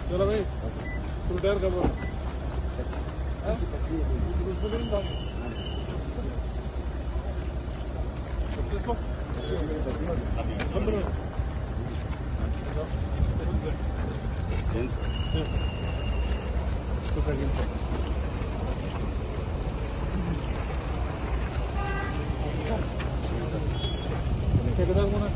चलो भाई तू रिटायर कर बोल उसमें नहीं था 25 को ठेकेदार कौन है?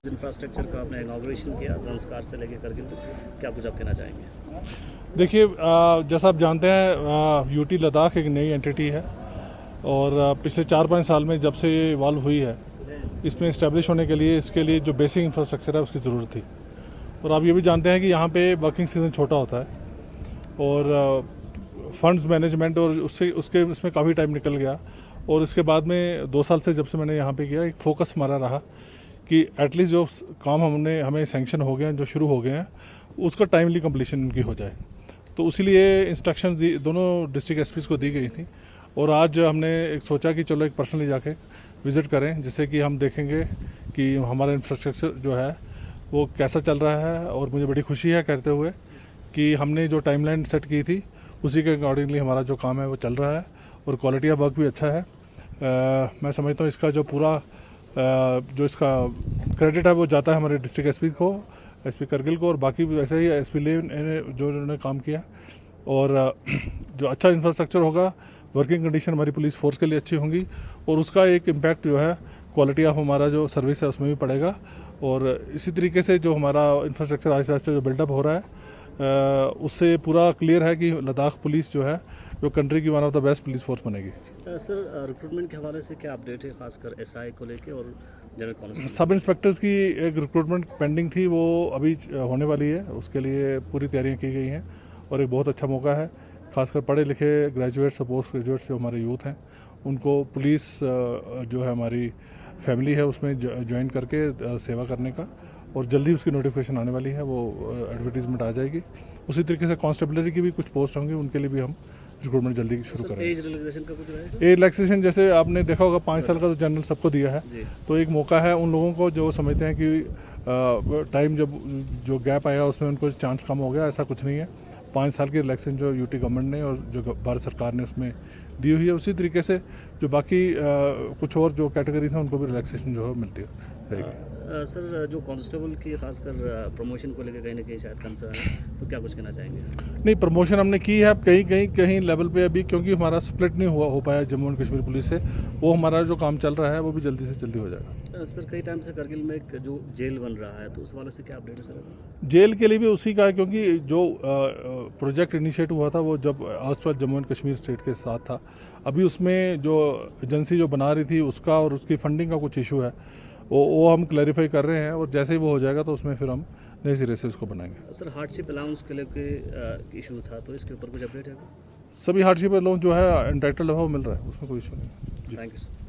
इंफ्रास्ट्रक्चर का आपने इनॉग्रेशन किया संस्कार से लेकर करगिल तक, क्या कुछ आप कहना चाहेंगे? देखिए जैसा आप जानते हैं यूटी लद्दाख एक नई एंटिटी है और पिछले 4-5 साल में जब से ये इवॉल्व हुई है इसमें इस्टेब्लिश होने के लिए इसके लिए जो बेसिक इंफ्रास्ट्रक्चर है उसकी ज़रूरत थी। और आप ये भी जानते हैं कि यहाँ पे वर्किंग सीज़न छोटा होता है और फंड्स मैनेजमेंट और उसके इसमें काफ़ी टाइम निकल गया। और इसके बाद में 2 साल से जब से मैंने यहाँ पे किया एक फोकस हमारा रहा कि एटलीस्ट जो काम हमें सैंक्शन हो गए हैं, जो शुरू हो गए हैं, उसका टाइमली कंप्लीशन उनकी हो जाए। तो इसीलिए इंस्ट्रक्शंस दोनों डिस्ट्रिक्ट एसपीज़ को दी गई थी और आज हमने एक सोचा कि चलो एक पर्सनली जाके विज़िट करें, जिससे कि हम देखेंगे कि हमारा इंफ्रास्ट्रक्चर जो है वो कैसा चल रहा है। और मुझे बड़ी खुशी है कहते हुए कि हमने जो टाइमलाइन सेट की थी उसी के अकॉर्डिंगली हमारा जो काम है वो चल रहा है और क्वालिटी ऑफ वर्क भी अच्छा है। मैं समझता हूँ इसका जो पूरा जो इसका क्रेडिट है वो जाता है हमारे डिस्ट्रिक्ट एसपी को, एसपी करगिल को, और बाकी वैसे ही एसपी ले जो उन्होंने काम किया। और जो अच्छा इंफ्रास्ट्रक्चर होगा, वर्किंग कंडीशन हमारी पुलिस फोर्स के लिए अच्छी होंगी और उसका एक इम्पैक्ट जो है क्वालिटी ऑफ हमारा जो सर्विस है उसमें भी पड़ेगा। और इसी तरीके से जो हमारा इंफ्रास्ट्रक्चर आहिस्ता आहिस्ता जो बिल्डअप हो रहा है उससे पूरा क्लियर है कि लद्दाख पुलिस जो है जो कंट्री की one of the best police force बनेगी। सर रिक्रूटमेंट के हवाले से क्या अपडेट है, खासकर एसआई को लेके और जनरल कांस्टेबल? सब इंस्पेक्टर्स की एक रिक्रूटमेंट पेंडिंग थी, वो अभी होने वाली है, उसके लिए पूरी तैयारियां की गई हैं और एक बहुत अच्छा मौका है खासकर पढ़े लिखे ग्रेजुएट्स और पोस्ट ग्रेजुएट्स जो हमारे यूथ हैं उनको पुलिस जो है हमारी फैमिली है उसमें ज्वाइन करके सेवा करने का। और जल्दी उसकी नोटिफिकेशन आने वाली है, वो एडवर्टीजमेंट आ जाएगी। उसी तरीके से कांस्टेबलरी की भी कुछ पोस्ट होंगी, उनके लिए भी हम रिक्रूटमेंट जल्दी शुरू करेंगे। एज रिलैक्सेशन का कुछ रहेगा? एज रिलैक्सेशन जैसे आपने देखा होगा 5 साल का तो जनरल सबको दिया है, तो एक मौका है उन लोगों को जो समझते हैं कि टाइम जब जो गैप आया उसमें उनको चांस कम हो गया, ऐसा कुछ नहीं है। 5 साल की रिलैक्सेशन जो यूटी गवर्नमेंट ने और जो भारत सरकार ने उसमें दी हुई है, उसी तरीके से जो बाकी कुछ और जो कैटेगरीज हैं उनको भी रिलैक्सेशन जो है मिलती है। सर जो कांस्टेबल की खासकर प्रमोशन को लेकर कहीं ना कहीं शायद कंसर्न है, तो क्या कुछ कहना चाहेंगे? नहीं, प्रमोशन हमने की है कहीं लेवल पे अभी, क्योंकि हमारा स्प्लिट नहीं हो पाया जम्मू एंड कश्मीर पुलिस से। वो हमारा जो काम चल रहा है वो भी जल्दी से जल्दी हो जाएगा। सर कई टाइम से करगिल में एक जो जेल बन रहा है, तो उस वाले से क्या अपडेट है सर? जेल के लिए भी उसी का है, क्योंकि जो प्रोजेक्ट इनिशिएट हुआ था वो जब आसपास जम्मू एंड कश्मीर स्टेट के साथ था, अभी उसमें जो एजेंसी जो बना रही थी उसका और उसकी फंडिंग का कुछ इशू है, वो हम क्लैरिफाई कर रहे हैं और जैसे ही वो हो जाएगा तो उसमें फिर हम नए सिरे से उसको बनाएंगे। सर हार्डशिप अलाउंस के लिए इशू था, तो इसके ऊपर कुछ अपडेट है? सभी हार्डशिप अलाउंस जो है एंटाइटल्ड है वो मिल रहा है, उसमें कोई इशू नहीं। Thank you sir.